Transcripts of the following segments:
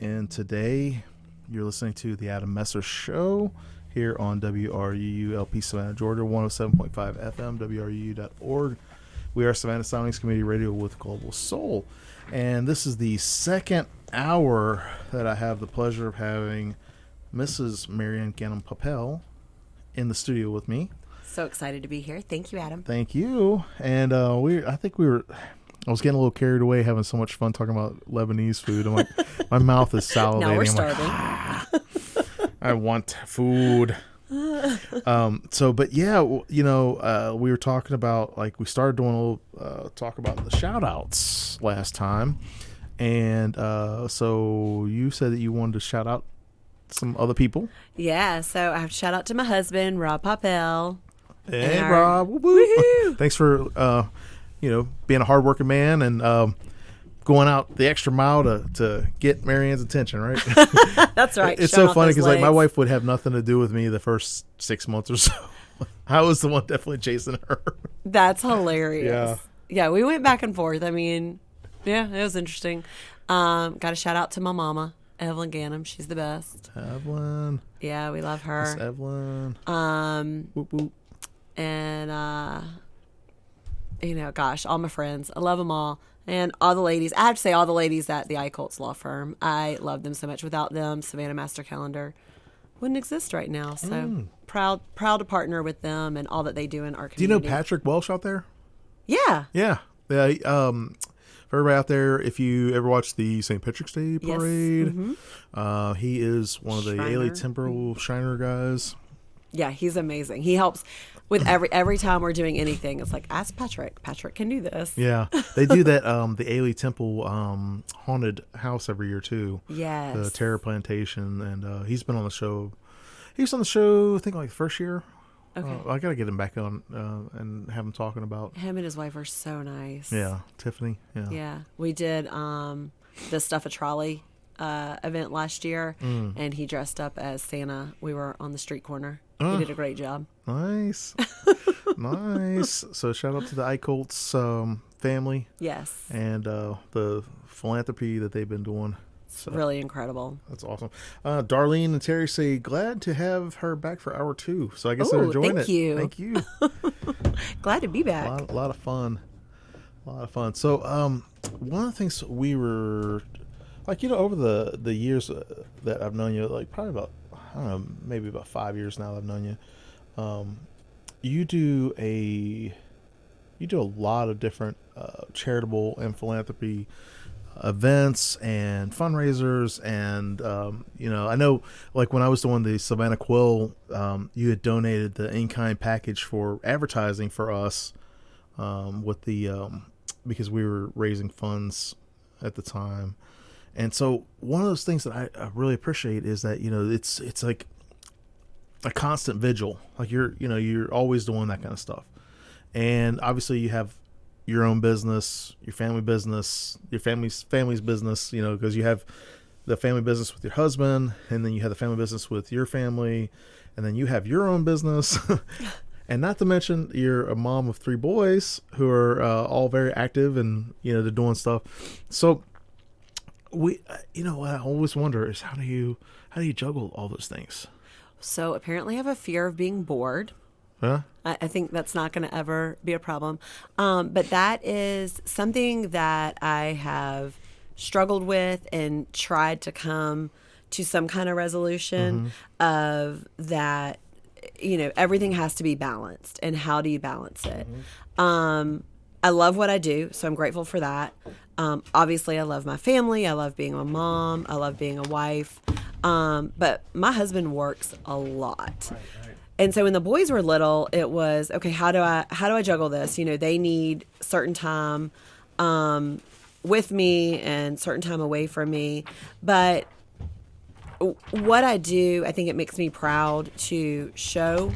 And today you're listening to the Adam Messer Show here on WRUU-LP Savannah, Georgia, 107.5 FM, WRUU.org. We are Savannah Soundings Community Radio with Global Soul. And this is the second hour that I have the pleasure of having Mrs. Marianne Ganem-Poppell in the studio with me. So excited to be here. Thank you, Adam. Thank you. And I was getting a little carried away having so much fun talking about Lebanese food. I'm like, my mouth is salivating. Now we're starving. I want food. But yeah, we were talking about, like, we started doing a little talk about the shout outs last time. And so you said that you wanted to shout out some other people. Yeah, so I have to shout out to my husband, Rob Poppell. Hey, Rob. Woo-hoo. Thanks for, being a hardworking man and going out the extra mile to get Marianne's attention, right? That's right. It's so funny because, like, my wife would have nothing to do with me the first 6 months or so. I was the one definitely chasing her. That's hilarious. Yeah, we went back and forth. I mean, yeah, it was interesting. Got a shout out to my mama, Evelyn Ganem. She's the best. Evelyn. Yeah, we love her. Miss Evelyn. Whoop, whoop. And, gosh, all my friends. I love them all. And all the ladies. I have to say, all the ladies at the iCults law firm. I love them so much. Without them, Savannah Master Calendar wouldn't exist right now. So proud to partner with them and all that they do in our community. Do you know Patrick Welsh out there? Yeah. Yeah. For everybody out there, if you ever watch the St. Patrick's Day parade, Yes. he is one of the Ailey Temporal Shiner guys. Yeah, he's amazing. He helps with every time we're doing anything. It's like, ask Patrick. Patrick can do this. Yeah, they do that. The Ailey Temple haunted house every year too. Yes, the Terror Plantation, and he's been on the show. He was on the show, I think, like the first year. Okay, I gotta get him back on and have him talking about. Him and his wife are so nice. Yeah, Tiffany. Yeah, we did the Stuff a Trolley event last year, and he dressed up as Santa. We were on the street corner. He did a great job. Nice. Nice. So shout out to the iCults family. Yes. And the philanthropy that they've been doing. So, really incredible. That's awesome. Darlene and Terry say, glad to have her back for hour 2. So I guess they're enjoying it. Thank you. Glad to be back. A lot of fun. So one of the things we were, like, over the years that I've known you, like probably about, I don't know, maybe about 5 years now that I've known you. You do a lot of different charitable and philanthropy events and fundraisers, and I know, like, when I was doing the Savannah Quill, you had donated the in-kind package for advertising for us with the because we were raising funds at the time. And so one of those things that I really appreciate is that, it's like a constant vigil. Like, you're always doing that kind of stuff. And obviously you have your own business, your family business, your family's business, because you have the family business with your husband, and then you have the family business with your family, and then you have your own business. And not to mention, you're a mom of 3 boys who are all very active, and, they're doing stuff. So what I always wonder is, how do you juggle all those things? So apparently I have a fear of being bored. Huh? I think that's not going to ever be a problem. But that is something that I have struggled with and tried to come to some kind of resolution of that, everything has to be balanced. And how do you balance it? I love what I do, so I'm grateful for that. Obviously, I love my family. I love being a mom. I love being a wife. But my husband works a lot. Right. And so when the boys were little, it was, okay, how do I juggle this? They need certain time with me and certain time away from me. But what I do, I think it makes me proud to show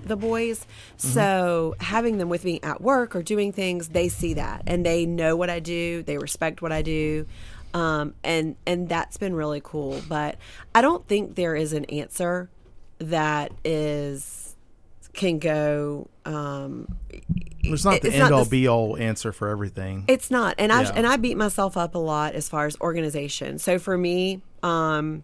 the boys. So having them with me at work or doing things, they see that and they know what I do. They respect what I do. And that's been really cool. But I don't think there is an answer that can go. It's not the end all be all answer for everything. It's not. And I beat myself up a lot as far as organization. So for me, I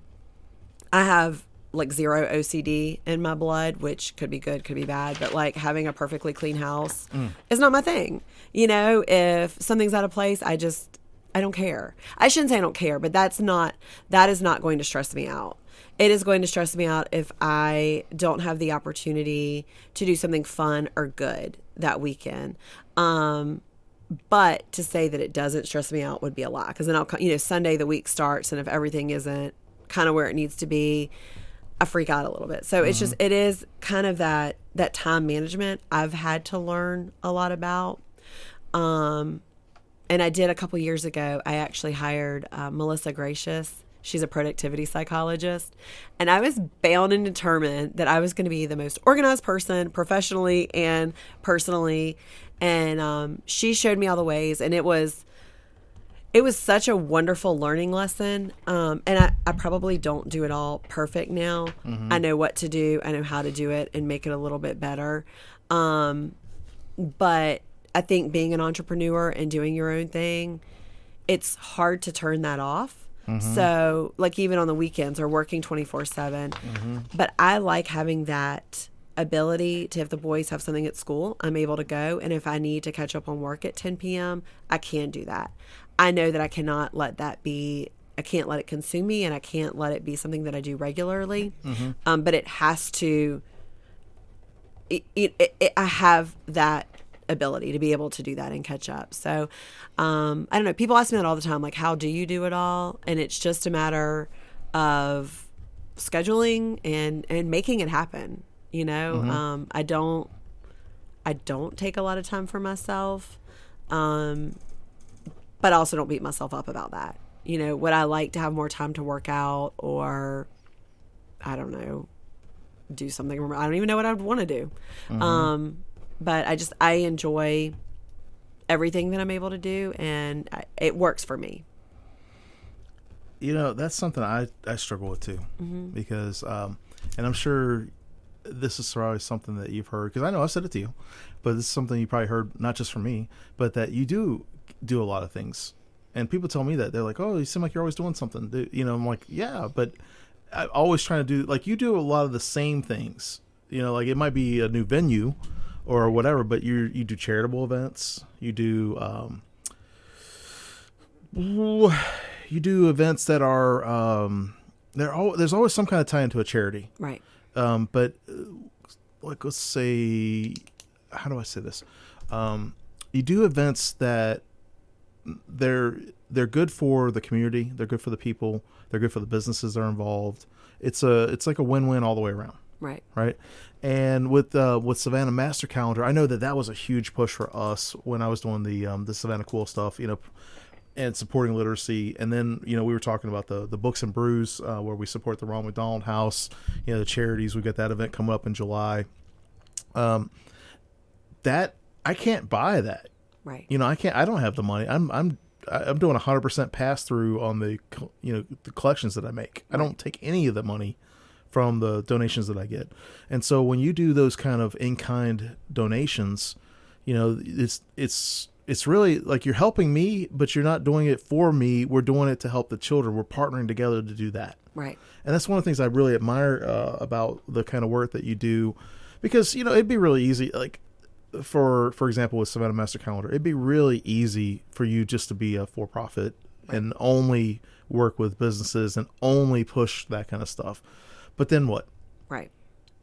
have like zero OCD in my blood, which could be good, could be bad, but like having a perfectly clean house is not my thing. You know, if something's out of place, I don't care. I shouldn't say I don't care, but that is not going to stress me out. It is going to stress me out if I don't have the opportunity to do something fun or good that weekend. But to say that it doesn't stress me out would be a lie, because then Sunday the week starts, and if everything isn't kind of where it needs to be, I freak out a little bit. So it is kind of that time management I've had to learn a lot about. And I did a couple years ago. I actually hired Melissa Gracious. She's a productivity psychologist. And I was bound and determined that I was going to be the most organized person professionally and personally. And she showed me all the ways. And it was such a wonderful learning lesson. And I probably don't do it all perfect now. Mm-hmm. I know what to do. I know how to do it and make it a little bit better. But I think being an entrepreneur and doing your own thing, it's hard to turn that off. Mm-hmm. So like even on the weekends or working 24/7. Mm-hmm. But I like having that ability to, if the boys have something at school, I'm able to go. And if I need to catch up on work at 10 p.m., I can do that. I know that I cannot let that be, I can't let it consume me, and I can't let it be something that I do regularly. Mm-hmm. But it has to, I have that ability to be able to do that and catch up. So I don't know, people ask me that all the time, like, how do you do it all? And it's just a matter of scheduling and making it happen. You know, mm-hmm. I don't take a lot of time for myself, but I also don't beat myself up about that. You know, would I like to have more time to work out, or I don't know, do something? I don't even know what I'd want to do. Mm-hmm. But I enjoy everything that I'm able to do, and it works for me. You know, that's something I struggle with too, mm-hmm. because, and I'm sure this is probably something that you've heard, because I know I've said it to you, but this is something you probably heard not just from me, but that you do a lot of things. And people tell me that. They're like, oh, you seem like you're always doing something. You know, I'm like, yeah, but I'm always trying to do, like, you do a lot of the same things. You know, like it might be a new venue or whatever, but you do charitable events. You do events that are there's always some kind of tie into a charity, right? But like, let's say, how do I say this? You do events that they're good for the community, they're good for the people, they're good for the businesses that are involved. It's like a win-win all the way around. Right. And with Savannah Master Calendar, I know that was a huge push for us when I was doing the Savannah Cool stuff, you know, and supporting literacy. And then, you know, we were talking about the Books and Brews, where we support the Ronald McDonald House, you know, the charities. We got that event coming up in July. That I can't buy that. Right. You know, I don't have the money. I'm doing 100% pass through on the collections that I make. Right. I don't take any of the money from the donations that I get. And so when you do those kind of in-kind donations, you know, it's really like you're helping me, but you're not doing it for me. We're doing it to help the children. We're partnering together to do that. Right. And that's one of the things I really admire about the kind of work that you do, because, you know, it'd be really easy, like, for example, with Savannah Master Calendar, it'd be really easy for you just to be a for-profit, right, and only work with businesses and only push that kind of stuff. But then what? Right.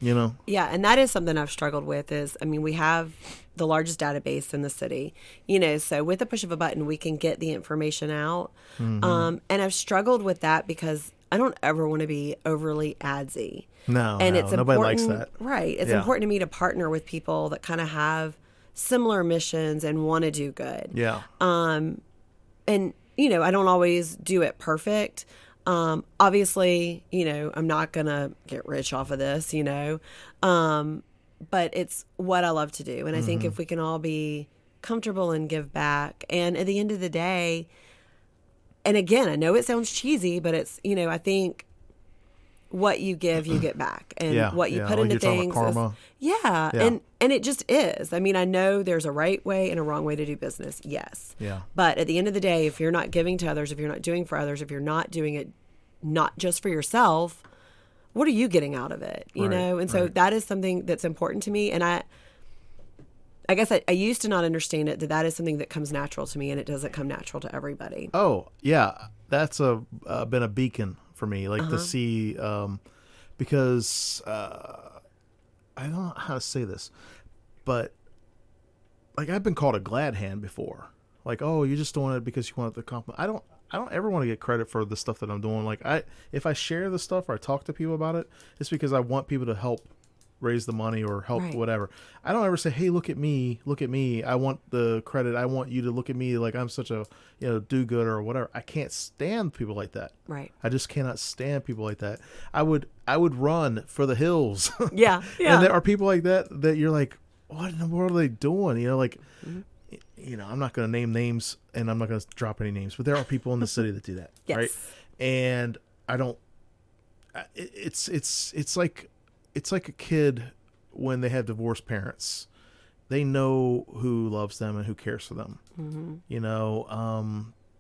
You know? Yeah, and that is something I've struggled with is, I mean, we have the largest database in the city, you know, so with the push of a button, we can get the information out. Mm-hmm. And I've struggled with that because I don't ever want to be overly adsy. It's nobody likes that. Right. It's important to me to partner with people that kind of have similar missions and want to do good. Yeah. And, you know, I don't always do it perfect. Obviously, you know, I'm not going to get rich off of this, you know, but it's what I love to do. And I think if we can all be comfortable and give back, and at the end of the day, and again, I know it sounds cheesy, but it's, you know, I think what you give, you get back, and what you put into things. Karma. And it just is. I mean, I know there's a right way and a wrong way to do business. Yes. Yeah. But at the end of the day, if you're not giving to others, if you're not doing for others, if you're not doing it not just for yourself, what are you getting out of it? You know? And so that is something that's important to me. And I guess I used to not understand it, that is something that comes natural to me, and it doesn't come natural to everybody. Oh, yeah. That's been a beacon for me, like to see, because I don't know how to say this, but like I've been called a glad hand before. Like, oh, you're just doing it because you want the compliment. I don't ever want to get credit for the stuff that I'm doing. Like if I share the stuff or I talk to people about it, it's because I want people to help raise the money or help whatever. I don't ever say, hey, look at me. I want the credit. I want you to look at me like I'm such a, do-gooder or whatever. I can't stand people like that. Right. I just cannot stand people like that. I would run for the hills. Yeah. Yeah. And there are people like that you're like, what in the world are they doing? I'm not going to name names and I'm not going to drop any names, but there are people in the city that do that. Yes. Right. And I don't, it's like a kid when they have divorced parents. They know who loves them and who cares for them. Mm-hmm.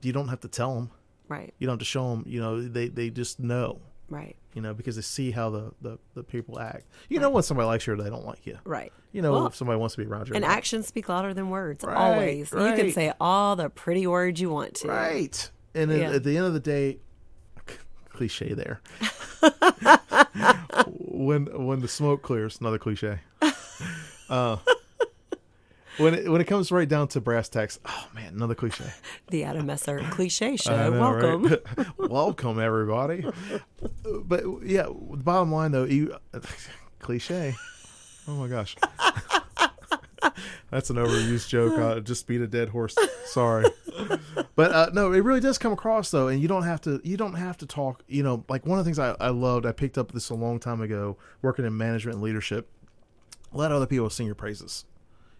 You don't have to tell them. Right. You don't have to show them. They just know. Right. Because they see how the people act. Know when somebody likes you or they don't like you. Right. If somebody wants to be around you. And actions speak louder than words. Right, always. Right. You can say all the pretty words you want to. Right. And at the end of the day, cliche there. When the smoke clears, another cliche. When it comes right down to brass tacks, oh man, another cliche. The Adam Messer cliche show. Know, welcome. Right? Welcome everybody. But yeah, the bottom line though, cliche. Oh my gosh. That's an overused joke. I just beat a dead horse. Sorry. But no, it really does come across though, and you don't have to talk, like one of the things I loved, I picked up this a long time ago, working in management and leadership. Let other people sing your praises.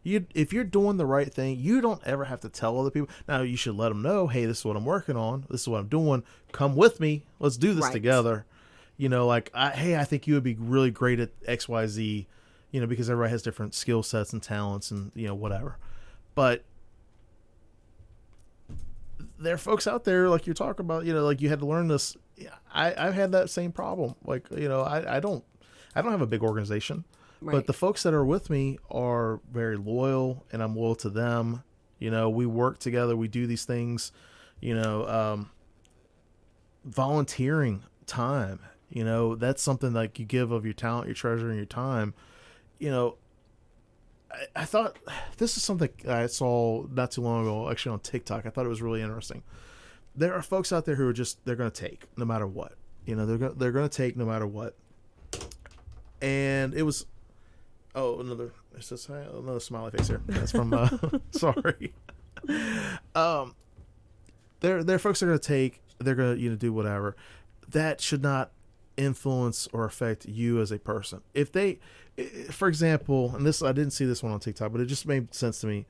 If you're doing the right thing, you don't ever have to tell other people. Now you should let them know, hey, this is what I'm working on. This is what I'm doing. Come with me. Let's do this together. Hey, I think you would be really great at X, Y, Z, because everybody has different skill sets and talents and, whatever. But there are folks out there, like you're talking about, like you had to learn this. I've had that same problem. Like, I don't have a big organization. Right. But the folks that are with me are very loyal, and I'm loyal to them. We work together. We do these things. Volunteering time. That's something like you give of your talent, your treasure, and your time. I thought this is something I saw not too long ago, actually on TikTok. I thought it was really interesting. There are folks out there who are they're going to take no matter what. They're going to take no matter what. And it was. Oh, another smiley face here. That's from, sorry. There are folks that are going to take, they're going to, do whatever. That should not influence or affect you as a person. If they, for example, and I didn't see this one on TikTok, but it just made sense to me.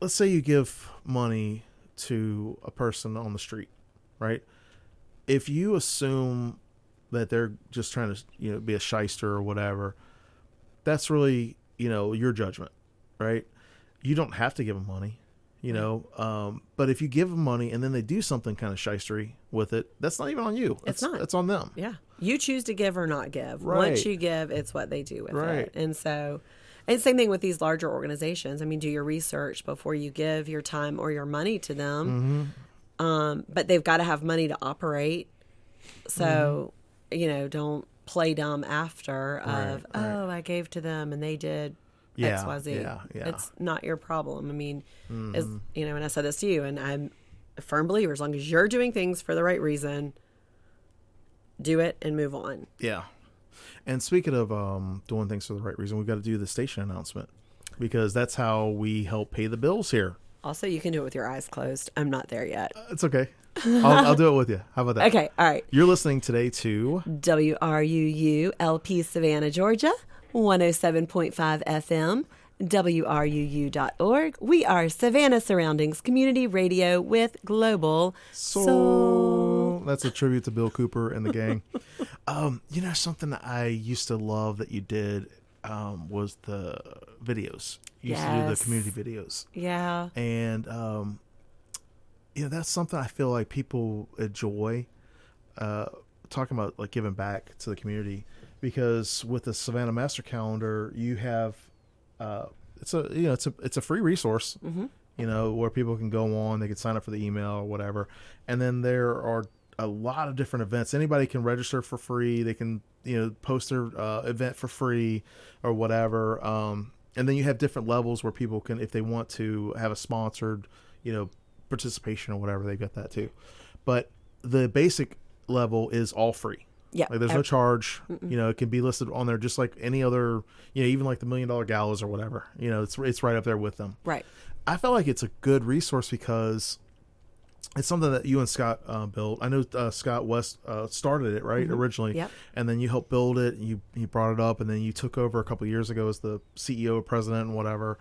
Let's say you give money to a person on the street, right? If you assume that they're just trying to, be a shyster or whatever, that's really, your judgment, right? You don't have to give them money, but if you give them money and then they do something kind of shystery with it, that's not even on you. It's not. It's on them. Yeah. You choose to give or not give. Right. Once you give, it's what they do with right. it. And so, and same thing with these larger organizations. I mean, do your research before you give your time or your money to them. Mm-hmm. But they've got to have money to operate. So, don't play dumb after of, I gave to them and they did X, Y, Z. Yeah. It's not your problem. I mean, as and I said this to you, and I'm a firm believer, as long as you're doing things for the right reason, do it and move on. Yeah. And speaking of doing things for the right reason, we've got to do the station announcement because that's how we help pay the bills here. Also, you can do it with your eyes closed. I'm not there yet. It's okay. I'll do it with you. How about that? Okay. All right. You're listening today to WRUU LP Savannah, Georgia, 107.5 FM, WRUU.org. We are Savannah Surroundings Community Radio with Global Soul. That's a tribute to Bill Cooper and the gang. Something that I used to love that you did was the videos. You used to do the community videos. Yeah. And that's something I feel like people enjoy, talking about like giving back to the community, because with the Savannah Master Calendar, you have, it's a free resource, where people can go on, they can sign up for the email or whatever. And then there are a lot of different events. Anybody can register for free. They can, post their event for free or whatever. And then you have different levels where people can, if they want to have a sponsored, participation or whatever, they've got that too. But the basic level is all free. Yeah. Like there's no charge. It can be listed on there just like any other, even like the $1 Million Galas or whatever. It's right up there with them. Right. I felt like it's a good resource because it's something that you and Scott built. I know Scott West started it, right, originally. Yep. And then you helped build it. You brought it up, and then you took over a couple of years ago as the CEO, president, and whatever.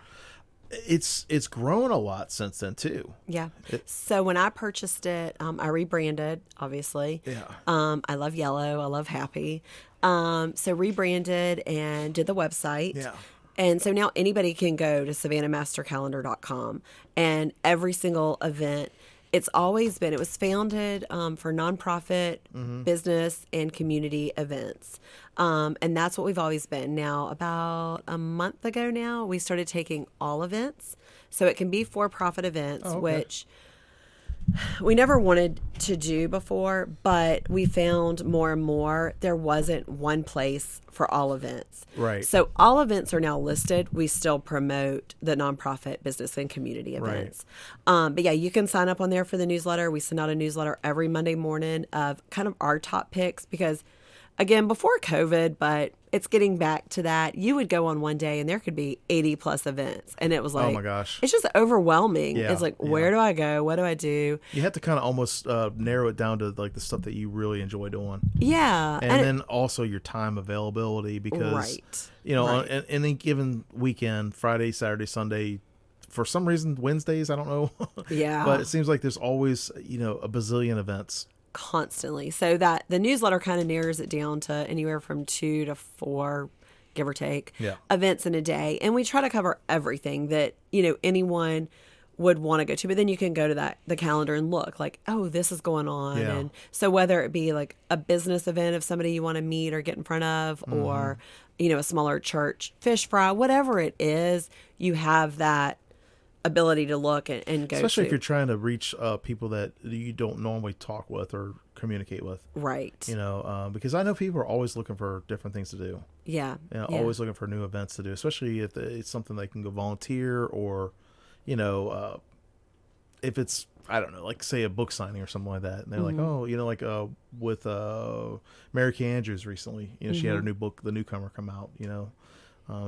It's grown a lot since then too. Yeah. So when I purchased it, I rebranded, obviously. Yeah. I love yellow. I love happy. So rebranded and did the website. Yeah. And so now anybody can go to savannahmastercalendar.com, and every single event, it was founded for nonprofit, business, and community events. And that's what we've always been. Now, about a month ago now, we started taking all events. So it can be for-profit events, which we never wanted to do before, but we found more and more there wasn't one place for all events. Right. So all events are now listed. We still promote the nonprofit, business, and community events. Right. But yeah, you can sign up on there for the newsletter. We send out a newsletter every Monday morning of kind of our top picks because, again, before COVID, but it's getting back to that. You would go on one day and there could be 80 plus events. And it was like, oh my gosh, it's just overwhelming. Yeah, it's like, where do I go? What do I do? You have to kind of almost narrow it down to like the stuff that you really enjoy doing. Yeah. And then also your time availability because, right. On any given weekend, Friday, Saturday, Sunday, for some reason, Wednesdays, I don't know. Yeah. But it seems like there's always, a bazillion events. Constantly. So that the newsletter kind of narrows it down to anywhere from 2 to 4, give or take, events in a day. And we try to cover everything that, anyone would want to go to. But then you can go to the calendar and look like, oh, this is going on. Yeah. And so whether it be like a business event of somebody you want to meet or get in front of, or, a smaller church fish fry, whatever it is, you have that ability to look and go especially to. if you're trying to reach people that you don't normally talk with or communicate with, right? Because I know people are always looking for different things to do. Yeah. Always looking for new events to do, especially if it's something they can go volunteer or if it's, I don't know, like say a book signing or something like that, and they're like, oh, with Mary Kay Andrews recently, she had her new book, The Newcomer, come out.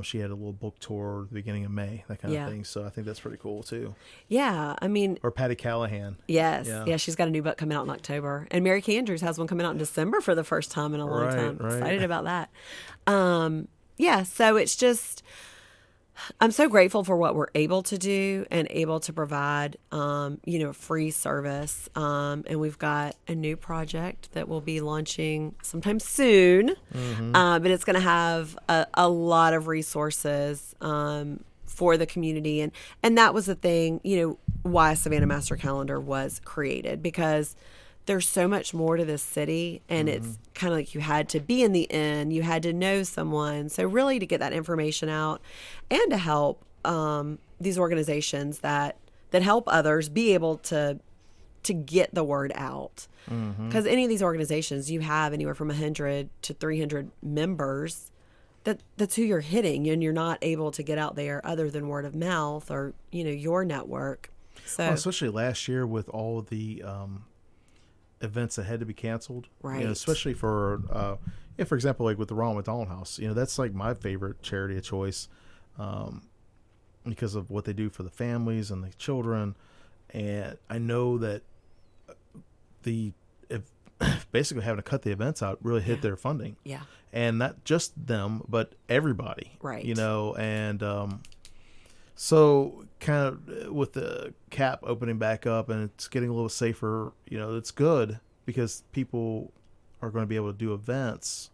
She had a little book tour at the beginning of May, that kind of thing. So I think that's pretty cool too. Yeah, I mean, or Patty Callahan. Yes, yeah, she's got a new book coming out in October, and Mary Kay Andrews has one coming out in December for the first time in a long time. Right. Excited about that. So it's just, I'm so grateful for what we're able to do and able to provide, free service. And we've got a new project that we'll be launching sometime soon. But it's going to have a lot of resources for the community. And that was the thing, why Savannah Master Calendar was created, because there's so much more to this city, and it's kind of like you had to be in the inn, you had to know someone. So really to get that information out and to help these organizations that help others be able to get the word out. Because any of these organizations, you have anywhere from 100 to 300 members. That's who you're hitting, and you're not able to get out there other than word of mouth or, your network. So especially last year with all of the events that had to be canceled, right? Especially for for example, like with the Ronald McDonald House, that's like my favorite charity of choice because of what they do for the families and the children. And I know that basically having to cut the events out really hit their funding, and not just them but everybody, right? And so kind of with the cap opening back up and it's getting a little safer, it's good because people are going to be able to do events,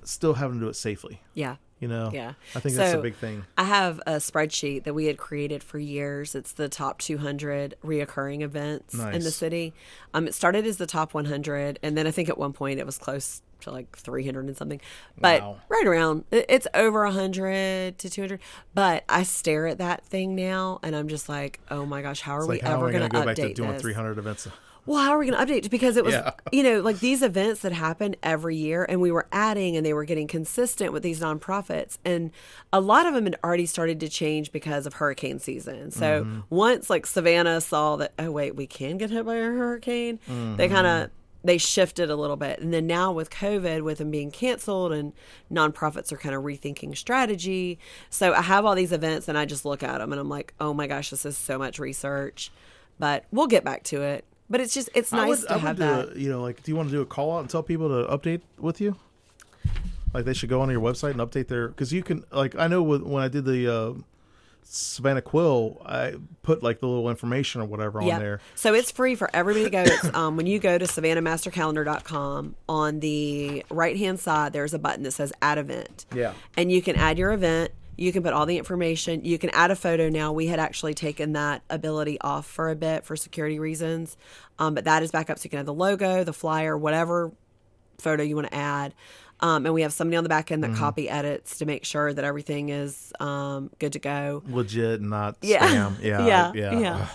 still having to do it safely. Yeah. Yeah. I think that's a big thing. I have a spreadsheet that we had created for years. It's the top 200 reoccurring events in the city. It started as the top 100, and then I think at one point it was close to like 300 and something. But right around, it's over 100 to 200. But I stare at that thing now, and I'm just like, oh my gosh, how are we ever going to go update back to doing this? 300 events? Well, how are we going to update it? Because it was, like these events that happen every year, and we were adding, and they were getting consistent with these nonprofits. And a lot of them had already started to change because of hurricane season. So once like Savannah saw that, oh wait, we can get hit by a hurricane, they shifted a little bit. And then now with COVID, with them being canceled, and nonprofits are kind of rethinking strategy. So I have all these events, and I just look at them, and I'm like, oh my gosh, this is so much research. But we'll get back to it. But it's nice to have that. Do you want to do a call out and tell people to update with you? Like they should go on your website and update because you can, like, I know when I did the Savannah Quill, I put like the little information or whatever on there. So it's free for everybody to go. It's when you go to savannahmastercalendar.com, on the right-hand side, there's a button that says add event. Yeah. And you can add your event. You can put all the information. You can add a photo now. We had actually taken that ability off for a bit for security reasons. But that is back up. So you can have the logo, the flyer, whatever photo you want to add. And we have somebody on the back end that copy edits to make sure that everything is good to go. Legit, not spam. Yeah. Yeah.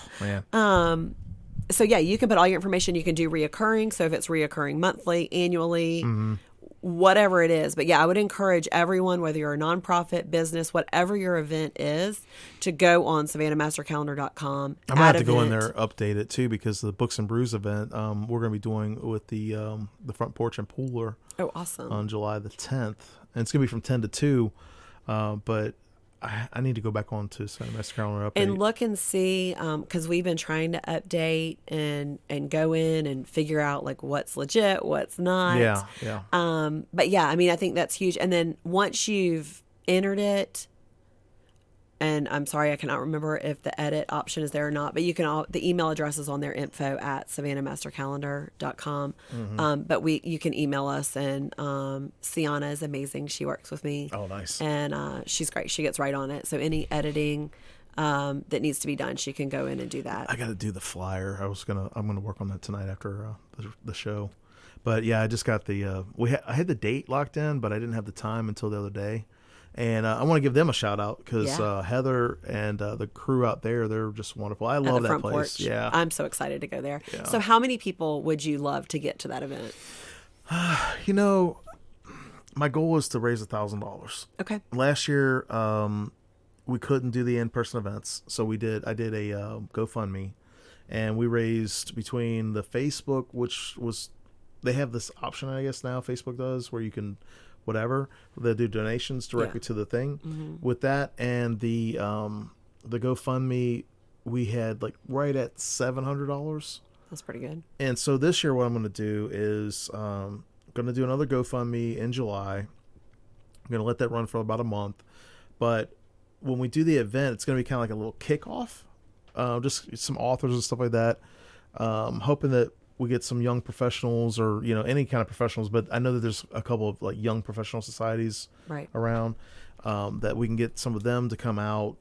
Oh, man. So yeah, you can put all your information. You can do reoccurring. So if it's reoccurring monthly, annually, whatever it is. But yeah, I would encourage everyone, whether you're a nonprofit, business, whatever your event is, to go on savannahmastercalendar.com. I'm going to have to go in there, update it too, because the Books and Brews event we're going to be doing with the Front Porch and Pooler. Oh, awesome. On July the 10th. And it's going to be from 10 to 2. But I need to go back on to Savannah Master Calendar update. And look and see, because we've been trying to update and go in and figure out like what's legit, what's not. Yeah. But yeah, I mean, I think that's huge. And then once you've entered it, and I'm sorry, I cannot remember if the edit option is there or not, but you can the email address is on there, info@savannahmastercalendar.com. But you can email us, and Sienna is amazing. She works with me. Oh, nice. And she's great. She gets right on it. So any editing that needs to be done, she can go in and do that. I got to do the flyer. I'm gonna work on that tonight after the show. But yeah, I just got I had the date locked in, but I didn't have the time until the other day. And I want to give them a shout out because Heather and the crew out there, they're just wonderful. I love that place. Porch. Yeah, I'm so excited to go there. Yeah. So how many people would you love to get to that event? My goal is to raise $1,000. Okay. Last year, we couldn't do the in-person events, so I did a GoFundMe, and we raised between the Facebook, which was, they have this option, I guess now Facebook does, where you can they do donations directly to the thing. With that and the GoFundMe, we had like right at $700. That's pretty good. And so this year what I'm going to do is going to do another GoFundMe in July. I'm going to let that run for about a month, but when we do the event, it's going to be kind of like a little kickoff, just some authors and stuff like that. Hoping that we get some young professionals or, any kind of professionals, but I know that there's a couple of like young professional societies around that we can get some of them to come out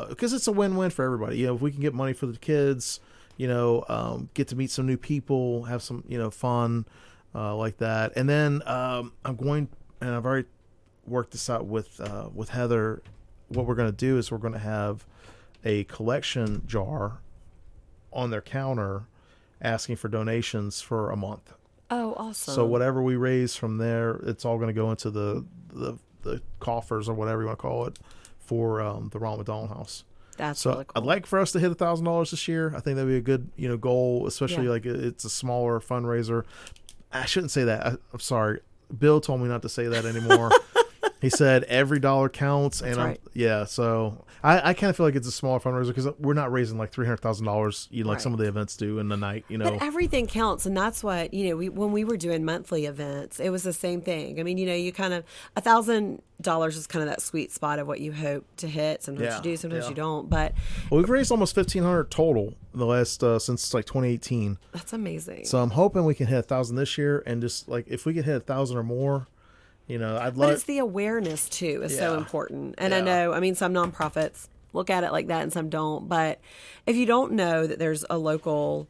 because it's a win-win for everybody. If we can get money for the kids, get to meet some new people, have some, fun like that. And then I've already worked this out with Heather. What we're going to do is we're going to have a collection jar on their counter asking for donations for a month. Oh, awesome. So whatever we raise from there, it's all going to go into the coffers or whatever you want to call it for the Ronald McDonald House. That's really cool. I'd like for us to hit $1,000 this year. I think that'd be a good, goal, especially like it's a smaller fundraiser. I shouldn't say that. I'm sorry. Bill told me not to say that anymore. He said every dollar counts. That's and right. So I kind of feel like it's a smaller fundraiser because we're not raising like $300,000, like some of the events do in the night, But everything counts. And that's what, when we were doing monthly events, it was the same thing. I mean, you kind of, $1,000 is kind of that sweet spot of what you hope to hit. Sometimes you do, sometimes you don't. But we've raised almost $1,500 total in the last, since like 2018. That's amazing. So I'm hoping we can hit 1,000 this year. And just like, if we can hit 1,000 or more, I'd But love. it's the awareness too is so Yeah. important. And I Yeah. know, I mean, some nonprofits look at it like that and some don't. But if you don't know that there's a local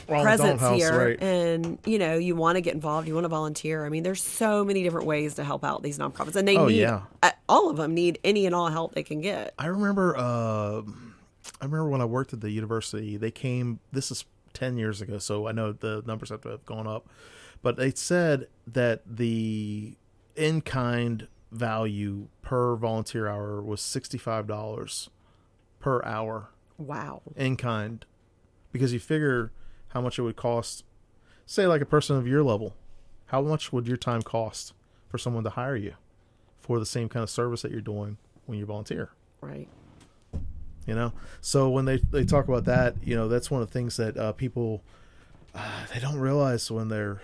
presence House, here right. and, you want to get involved, you want to volunteer. I mean, there's so many different ways to help out these nonprofits. And they Oh, need, yeah. all of them need any and all help they can get. I remember when I worked at the university, they came, this is 10 years ago, so I know the numbers have to have gone up, but they said that the in-kind value per volunteer hour was $65 per hour Wow. in kind, because you figure how much it would cost, say like a person of your level, how much would your time cost for someone to hire you for the same kind of service that you're doing when you volunteer? Right. So when they talk about that, that's one of the things that people they don't realize when they're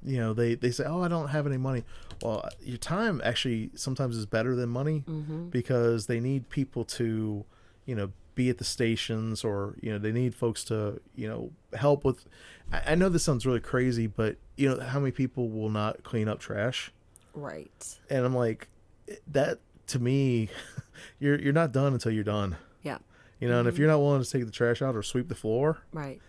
they say, oh, I don't have any money. Well, your time actually sometimes is better than money, because they need people to be at the stations, or they need folks to help with. I know this sounds really crazy, but how many people will not clean up trash? Right. And I'm like, that to me, you're not done until you're done. Yeah. And if you're not willing to take the trash out or sweep the floor, Right.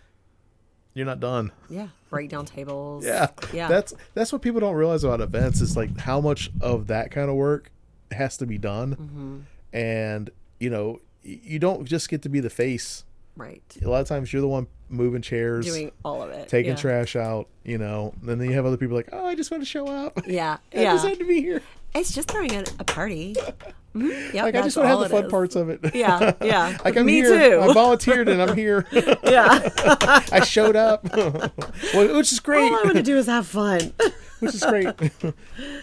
you're not done. Yeah. Break down tables. Yeah. Yeah. That's what people don't realize about events, is like how much of that kind of work has to be done. And, you don't just get to be the face. Right. A lot of times you're the one moving chairs, Doing all of it. taking Yeah. trash out, and then you have other people like, oh, I just want to show up. Yeah. I just had to be here. It's just throwing a party. Yep, Like, I just want to have the fun parts of it. Yeah, yeah. Like, I'm Me here. too. I volunteered and I'm here. Yeah. I showed up, which is great. All I want to do is have fun. Which is great.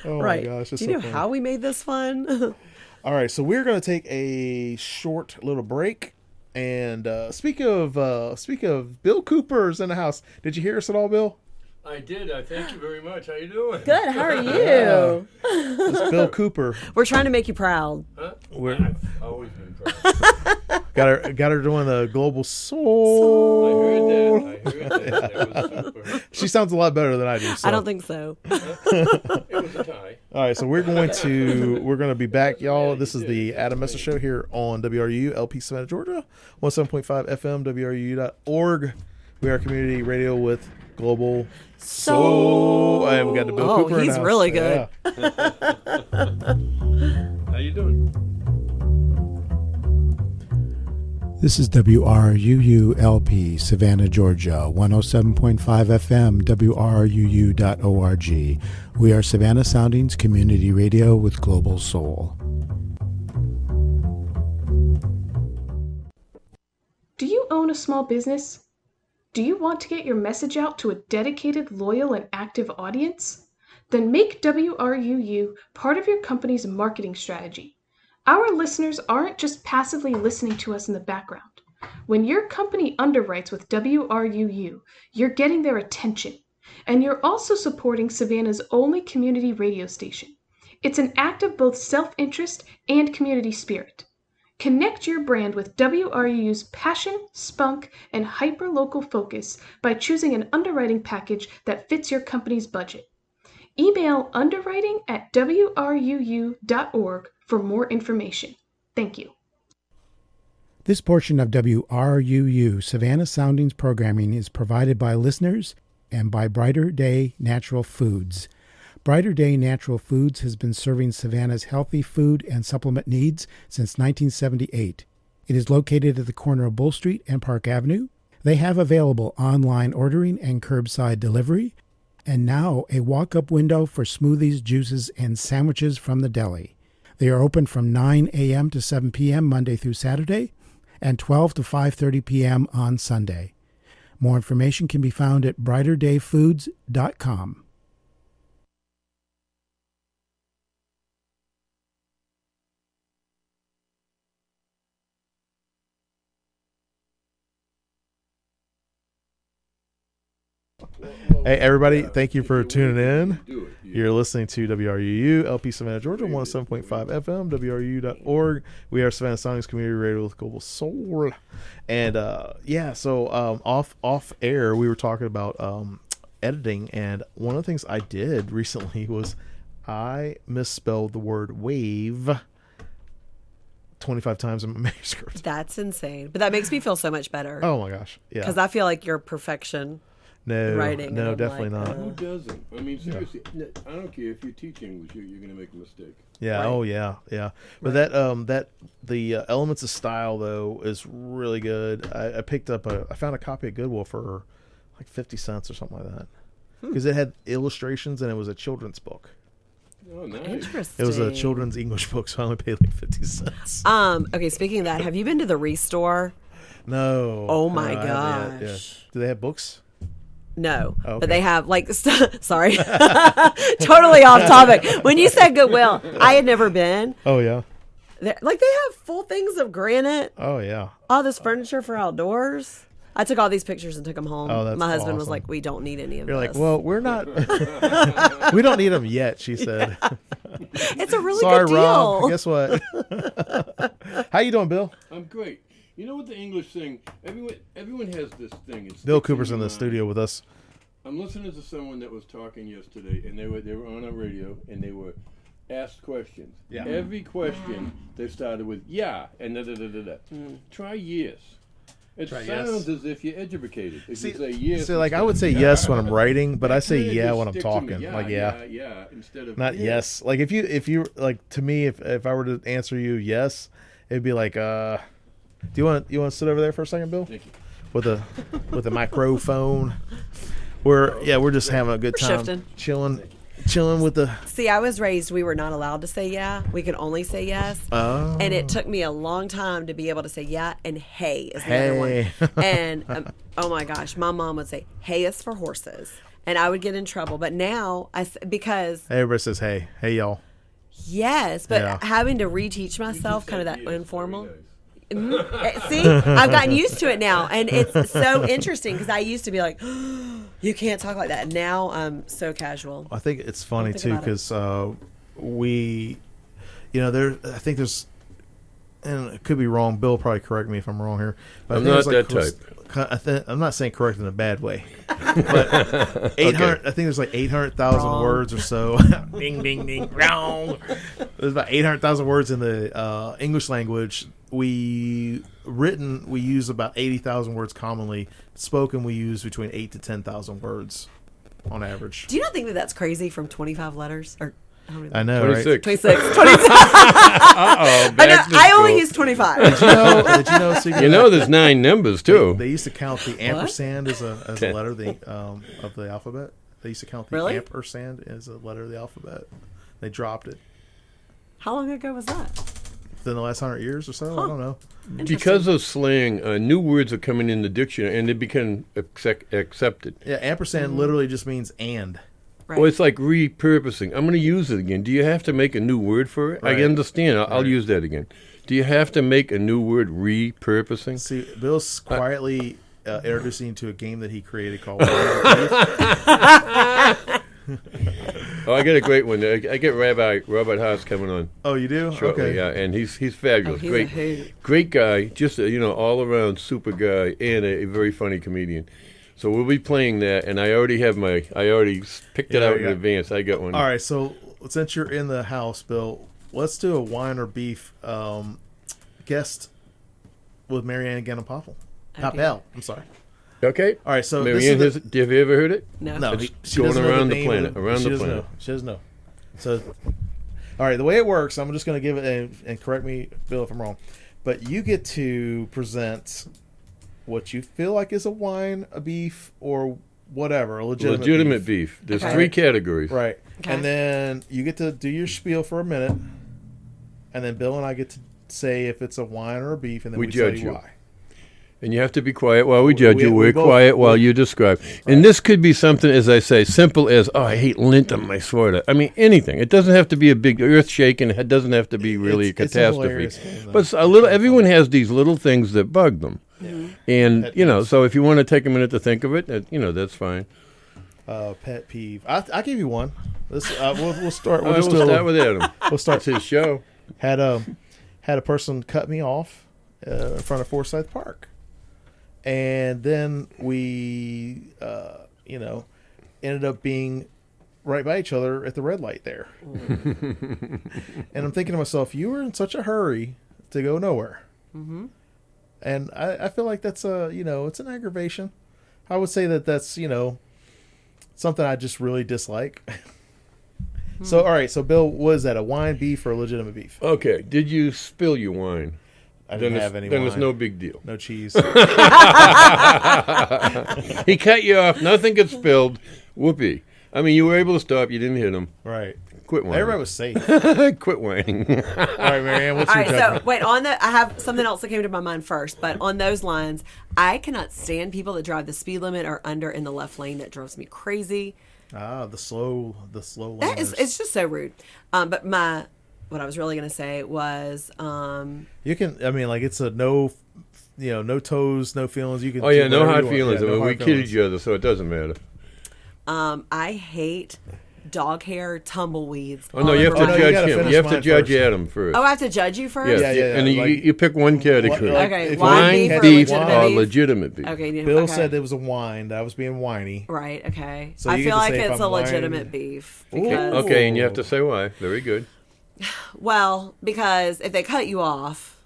Oh Right. my gosh. Do you know how we made this fun? All right. So we're going to take a short little break. And speak of Bill Cooper's in the house. Did you hear us at all, Bill? I did. I thank you very much. How you doing? Good. How are you? It's Bill Cooper. We're trying to make you proud. Huh? We're, I've always been proud. got her doing the global soul. I heard that. That was super. She sounds a lot better than I do. So. I don't think so. It was a tie. All right, so we're going to be back, y'all. This is the Adam Messer Show here on WRU LP Savannah, Georgia, 107.5 FM, WRU.org. We are community radio with global soul. And we got the Bill Cooper in the he's house. really good. How you doing? This is WRUU-LP, Savannah, Georgia, 107.5 FM, WRUU.org. We are Savannah Soundings Community Radio with Global Soul. Do you own a small business? Do you want to get your message out to a dedicated, loyal, and active audience? Then make WRUU part of your company's marketing strategy. Our listeners aren't just passively listening to us in the background. When your company underwrites with WRUU, you're getting their attention. And you're also supporting Savannah's only community radio station. It's an act of both self-interest and community spirit. Connect your brand with WRUU's passion, spunk, and hyper-local focus by choosing an underwriting package that fits your company's budget. Email underwriting@wruu.org for more information. Thank you. This portion of WRUU Savannah Soundings programming is provided by listeners and by Brighter Day Natural Foods. Brighter Day Natural Foods has been serving Savannah's healthy food and supplement needs since 1978. It is located at the corner of Bull Street and Park Avenue. They have available online ordering and curbside delivery, and now a walk-up window for smoothies, juices, and sandwiches from the deli. They are open from 9 a.m. to 7 p.m. Monday through Saturday, and 12 to 5:30 p.m. on Sunday. More information can be found at brighterdayfoods.com. Hey, everybody, thank you for tuning in. You're listening to WRUU, LP Savannah, Georgia, 107.5 FM, WRU.org. We are Savannah Soundings Community Radio with Global Soul. And, off air, we were talking about editing. And one of the things I did recently was I misspelled the word wave 25 times in my manuscript. That's insane. But that makes me feel so much better. Oh my gosh. Yeah. Because I feel like you're perfection. No, writing, no, and I'm definitely like, not. Who doesn't? I mean, seriously, I don't care if you teach English, you're going to make a mistake. Yeah. Right. Oh yeah. Yeah. But the Elements of Style though is really good. I picked up I found a copy at Goodwill for like 50 cents or something like that. Because it had illustrations and it was a children's book. Oh, nice. Interesting. It was a children's English book, so I only paid like 50 cents. Okay, speaking of that, have you been to the Restore? No. Oh my No, I haven't yet. gosh. Do they have books? No, Oh, okay. but they have like, sorry, totally off topic. When you said Goodwill, I had never been. Oh yeah. Like they have full things of granite, Oh yeah. all this furniture for outdoors. I took all these pictures and took them home. Oh, that's My husband was awesome. like, "We don't need any of You're this." like, well, we're not. We don't need them yet, she said. it's a really Sorry, good deal. Rob. Guess what? How you doing, Bill? I'm great. You know what the English thing? Everyone has this thing. It Bill sticks Cooper's your in the mind. studio with us. I'm listening to someone that was talking yesterday, and they were on a radio, and they were asked questions. Yeah. Every question they started with yeah and da da da da da. Try yes. It Try sounds yes. as if you're educated. If See, you say yes, See, like I instead would of say yeah. yes when I'm writing, but I say Kinda yeah just when I'm stick to me. talking. Yeah, Like yeah, instead of not yeah. yes. Like if you like to me, if I were to answer you yes, it'd be like do you want to sit over there for a second, Bill? Thank you. With a microphone. We're just having a good We're time, shifting. chilling with the. See, I was raised, we were not allowed to say yeah. We could only say yes. Oh. And it took me a long time to be able to say yeah and hey is the Hey. other one. And oh my gosh, my mom would say hey is for horses. And I would get in trouble. But now, because Everybody says hey y'all. yes, but Yeah. having to reteach myself kind of that Yes, informal. very nice. See, I've gotten used to it now. And it's so interesting because I used to be like, you can't talk like that. Now I'm so casual. I think it's funny Think too about it. because I think there's, and it could be wrong. Bill will probably correct me if I'm wrong here. But I'm I think not there's, that type. I'm not saying correct in a bad way, but 800. I think there's like 800,000 Wrong. words or so. Ding ding ding. Wrong. There's about 800,000 words in the English language. We use about 80,000 words commonly. Spoken, we use between 8 to 10,000 words on average. Do you not think that that's crazy from 25 letters? Or how many? I know, right? 26. 26. Uh-oh, I only use 25. Did you know? So You know, there's 9 numbers too. They used to count the ampersand as a letter of the alphabet. They used to count the Really? ampersand as a letter of the alphabet. They dropped it. How long ago was that? Within the last 100 years or so, I don't know. Because of slang, new words are coming in the dictionary, and they become accepted. Yeah, ampersand literally just means and. Right. Well, it's like repurposing. I'm going to use it again. Do you have to make a new word for it? Right. I understand. I'll use that again. Do you have to make a new word, repurposing? See, Bill's quietly introducing you to a game that he created called Wild Beef. Oh, I got a great one. I get Robert Haas coming on Oh, you do? shortly. Okay. Yeah, and he's fabulous. he's a hoot. Great guy. Just a, all around super guy and a very funny comedian. So we'll be playing that, and I already picked it Yeah, out in yeah. advance. I got one. All right, so since you're in the house, Bill, let's do a wine or beef guest with Marianne Ganem-Poppell. Poppell, I'm sorry. Okay. All right, so Marianne, this is have you ever heard it? No. no, It's she going doesn't know around the name planet, of it. around She the doesn't planet. know. She doesn't know. So, all right, the way it works, I'm just going to give it and correct me, Bill, if I'm wrong. But you get to present what you feel like is a wine, a beef, or whatever, a legitimate beef. There's Okay. 3 categories. Right. Okay. And then you get to do your spiel for a minute, and then Bill and I get to say if it's a wine or a beef, and then We we tell judge you you. why. And you have to be quiet while we judge you. we We're both- quiet while you describe. And this could be something, as I say, simple as, I hate lint on my sweater. I mean, anything. It doesn't have to be a big earth shaking. It doesn't have to be really It's a a catastrophe. hilarious game, though. But it's a little. Everyone has these little things that bug them. And, Pet so if you want to take a minute to think of it, that's fine. Pet peeve. I'll give you one. This we'll start. We'll We'll just do a start little- with Adam. We'll start. It's his show. Had a person cut me off in front of Forsyth Park, and then we ended up being right by each other at the red light there. And I'm thinking to myself, you were in such a hurry to go nowhere. Mm-hmm. And I feel like that's it's an aggravation. I would say that's, something I just really dislike. So, all right. So, Bill, was that a wine beef or a legitimate beef? Okay. Did you spill your wine? I didn't have any Then wine. it's no big deal. No cheese. He cut you off. Nothing gets spilled. Whoopee. I mean, you were able to stop. You didn't hit him. Right. Quit whining. Everybody was safe. Quit whining. All right, Marianne, what's All your right, judgment? so wait, I have something else that came to my mind first, but on those lines, I cannot stand people that drive the speed limit or under in the left lane. That drives me crazy. The slow That is, liners. it's just so rude. But what I was really going to say was, You can, it's a no toes, no feelings. You can. Oh, yeah, do no whatever hard you want. feelings. Yeah, no we hard kid feelings. each other, so it doesn't matter. I hate dog hair tumbleweeds. Oh, no, all you have over to my- you judge gotta him. finish You have to mine judge first. Adam first. Oh, I have to judge you first? Yes, Yeah, and you pick one category. Okay, if wine beef or legitimate or beef? legitimate beef. Okay, Bill okay. said it was a wine. That I was being whiny. Right, okay. So I you get feel to like say if it's I'm a legitimate lying. beef. Ooh. Because, Okay, and you have to say why. Very good. well, because if they cut you off,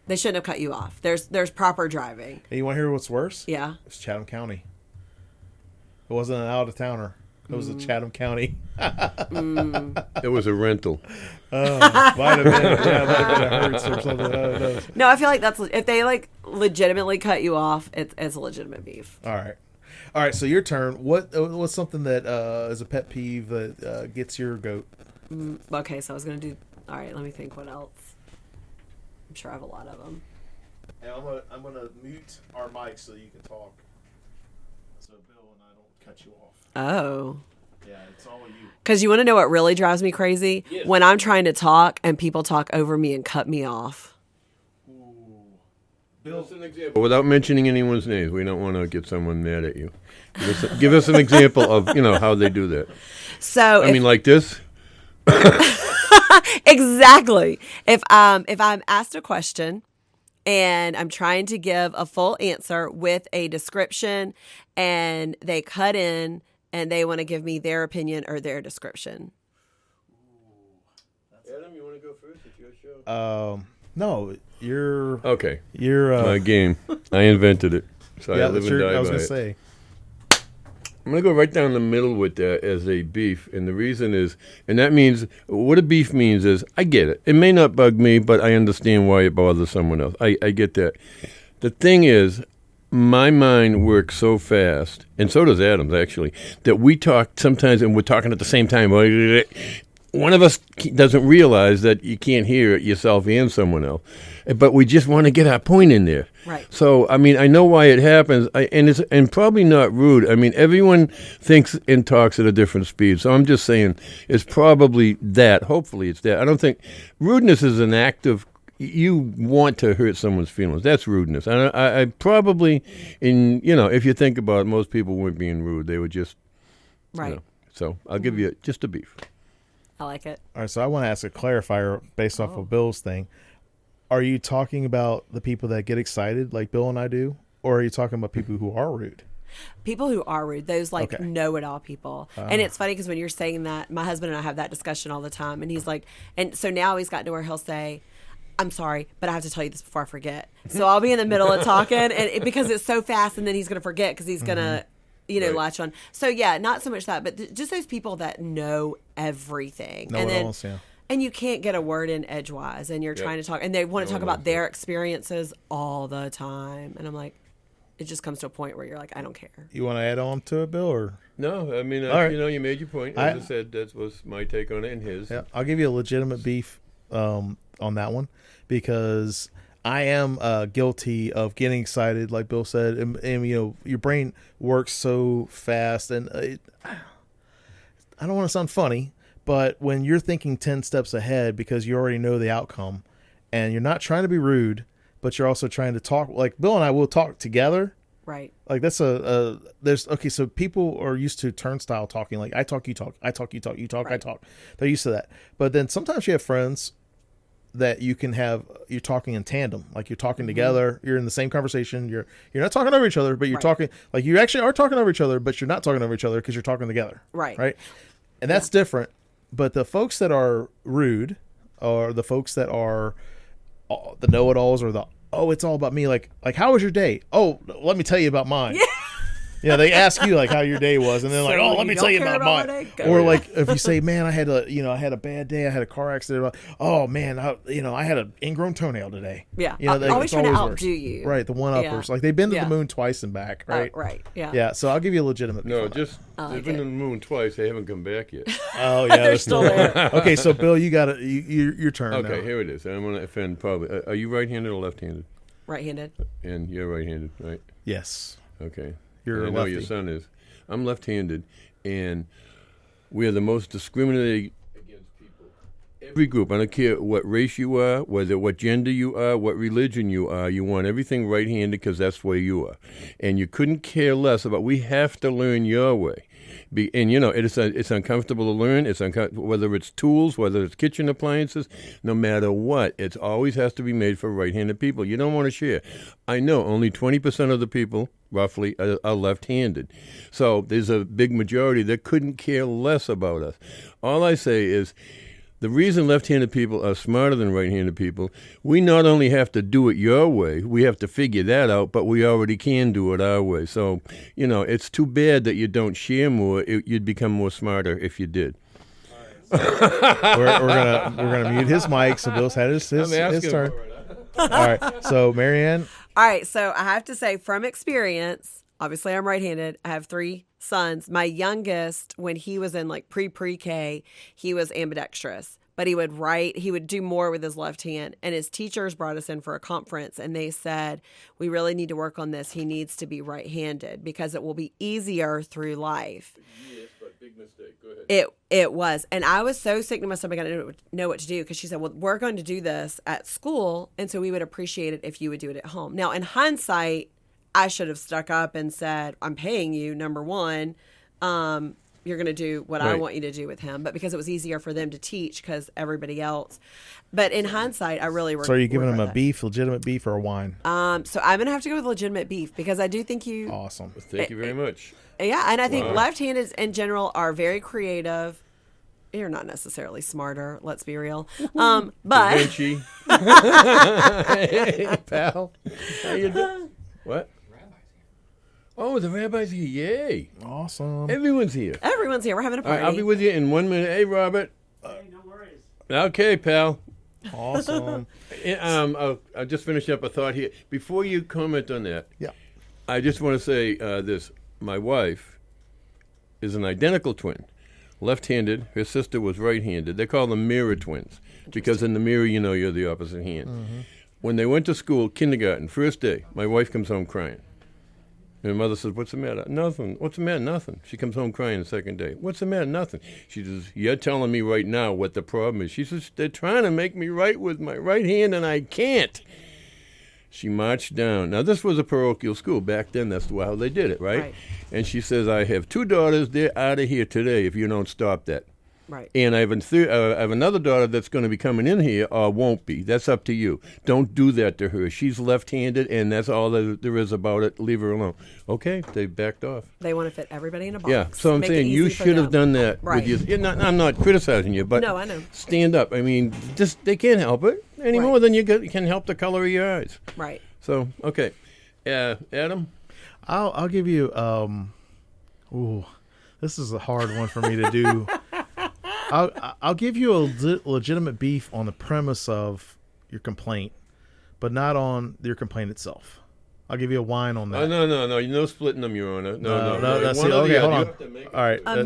they shouldn't have cut you off. There's proper driving. Hey, you want to hear what's worse? Yeah. It's Chatham County. It wasn't an out of towner. It was a Chatham County. It was a rental. Might have been. Yeah, it might have been a Hertz or something. Who knows? No, I feel like that's if they legitimately cut you off, it's a legitimate beef. All right. So your turn. What's something that is a pet peeve that gets your goat? Okay, so I was gonna do. All right, let me think. What else? I'm sure I have a lot of them. And I'm gonna mute our mics so you can talk. So Bill and I don't cut you off. Oh. Yeah, it's all you. Because you want to know what really drives me crazy? Yes. When I'm trying to talk and people talk over me and cut me off. Bill, But without mentioning anyone's names, we don't want to get someone mad at you. Give us an example of how they do that. So I mean, like this. exactly. If I'm asked a question and I'm trying to give a full answer with a description and they cut in and they want to give me their opinion or their description. Adam, you want to go first? It's your show. no, you're Okay, you're. my game. I invented it, so I Yeah, live that's and your, die I was by gonna it. say. I'm going to go right down the middle with that as a beef. And the reason is, and that means, what a beef means is, I get it. It may not bug me, but I understand why it bothers someone else. I get that. The thing is, my mind works so fast, and so does Adam's actually, that we talk sometimes and we're talking at the same time. One of us doesn't realize that you can't hear it yourself and someone else. But we just want to get our point in there. Right. So, I mean, I know why it happens, and probably not rude. I mean, everyone thinks and talks at a different speed. So I'm just saying it's probably that. Hopefully it's that. I don't think rudeness is an act of you want to hurt someone's feelings. That's rudeness. I probably, if you think about it, most people weren't being rude. They were just, Right. So I'll give you just a beef. I like it. All right, so I want to ask a clarifier based off of Bill's thing. Are you talking about the people that get excited like Bill and I do, or are you talking about people who are rude? People who are rude, those Okay. know-it-all people. And it's funny because when you're saying that, my husband and I have that discussion all the time. And he's like, and so now he's gotten to where he'll say, I'm sorry, but I have to tell you this before I forget. So I'll be in the middle of talking and because it's so fast and then he's going to forget because he's going to, Right. latch on. So yeah, not so much that, but just those people that know everything. Know and it then, all, yeah. and you can't get a word in edgewise and you're trying to talk and they want to talk about their experiences all the time. And I'm like, it just comes to a point where you're like, I don't care. You want to add on to it, Bill, or? No, I mean, All right. you made your point. As I said, that was my take on it and his. Yeah, I'll give you a legitimate beef on that one because I am guilty of getting excited, like Bill said, and your brain works so fast, and I don't want to sound funny, but when you're thinking 10 steps ahead because you already know the outcome, and you're not trying to be rude, but you're also trying to talk, like Bill and I will talk together. Right. Like that's so people are used to turnstile talking. Like I talk, you talk, I talk, you talk, you talk, I Right. talk. They're used to that. But then sometimes you have friends that you're talking in tandem, like you're talking together, you're in the same conversation, you're not talking over each other, but you're talking, like you actually are talking over each other, but you're not talking over each other because you're talking together. Right. And that's different. But the folks that are rude, or the folks that are the know-it-alls, or it's all about me, like how was your day? Oh, let me tell you about mine. Yeah, they ask you like how your day was, and then like, let me tell you about mine. Or like if you say, man, I had a bad day. I had a car accident. Oh man, I had an ingrown toenail today. Yeah, always trying to outdo you. Right, the one-uppers. Like they've been to the moon twice and back. Right. Right. Yeah. Yeah. So I'll give you a legitimate. No, just they've been to the moon twice. They haven't come back yet. Oh yeah, they're still there. Okay, so Bill, you got your turn. Okay, now. here it is. I'm going to offend probably. Are you right-handed or left-handed? Right-handed. And you're right-handed, right? Yes. Okay. You're I know lefty. your son is. I'm left-handed, and we are the most discriminating against people. Every group, I don't care what race you are, what gender you are, what religion you are, you want everything right-handed because that's where you are. And you couldn't care less about, we have to learn your way. And it's uncomfortable to learn. It's whether it's tools, whether it's kitchen appliances, no matter what. It always has to be made for right-handed people. You don't want to share. I know only 20% of the people, roughly, are left-handed. So there's a big majority that couldn't care less about us. All I say is, the reason left-handed people are smarter than right-handed people, we not only have to do it your way, we have to figure that out, but we already can do it our way. So, it's too bad that you don't share more. You'd become more smarter if you did. We're gonna mute his mic, so Bill's had his turn. All right, so Marianne. All right, so I have to say, from experience, obviously I'm right-handed. I have 3 sons. My youngest, when he was in like pre-K, he was ambidextrous, but he would do more with his left hand. And his teachers brought us in for a conference, and they said, we really need to work on this. He needs to be right-handed because it will be easier through life. Yes, but big mistake. Go ahead. It was. And I was so sick to my stomach, I didn't know what to do, because she said, well, we're going to do this at school, and so we would appreciate it if you would do it at home. Now, in hindsight, I should have stuck up and said, I'm paying you, number one. You're going to do what I want you to do with him. But because it was easier for them to teach because everybody else. But in hindsight, I really So are you giving him a legitimate beef, or a wine? So I'm going to have to go with legitimate beef, because I do think you... Awesome. Thank you very much. Yeah, and I think left-handed in general are very creative. You're not necessarily smarter, let's be real. But... Da Vinci. Hey, pal. How you doing? What? Oh, the rabbi's here. Yay. Awesome. Everyone's here. Everyone's here. We're having a party. I'll be with you in 1 minute. Hey, Robert. Hey, no worries. Okay, pal. Awesome. I'll just finish up a thought here. Before you comment on that, I just want to say this. My wife is an identical twin. Left-handed. Her sister was right-handed. They call them mirror twins, because in the mirror, you're the opposite hand. Mm-hmm. When they went to school, kindergarten, first day, my wife comes home crying. And her mother says, what's the matter? Nothing. What's the matter? Nothing. She comes home crying the second day. What's the matter? Nothing. She says, you're telling me right now what the problem is. She says, they're trying to make me write with my right hand, and I can't. She marched down. Now, this was a parochial school. Back then, that's how they did it, right? And she says, I have 2 daughters. They're out of here today if you don't stop that. Right. And I have another daughter that's going to be coming in here or won't be. That's up to you. Don't do that to her. She's left-handed, and that's all there is about it. Leave her alone. Okay, they backed off. They want to fit everybody in a box. Yeah, so I'm saying you should have done that with your... I'm not criticizing you, but no, I know. Stand up. I mean, just they can't help it any more than you can help the color of your eyes. Right. So, okay. Adam? I'll give you... this is a hard one for me to do. I'll give you a legitimate beef on the premise of your complaint, but not on your complaint itself. I'll give you a wine on that. Oh, no. You know splitting them, Your Honor. No. See, okay, hold on. All right. So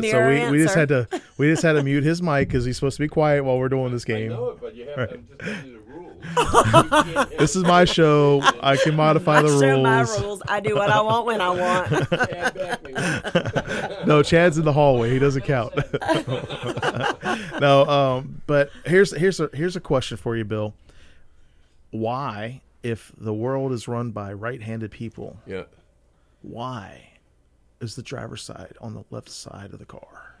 we just had to mute his mic because he's supposed to be quiet while we're doing this game. I know it, but you have to just do the rules. This is my show. I can modify the rules. I show my rules. I do what I want when I want. No, Chad's in the hallway. He doesn't count. No, but here's a question for you, Bill. Why, if the world is run by right-handed people, why is the driver's side on the left side of the car?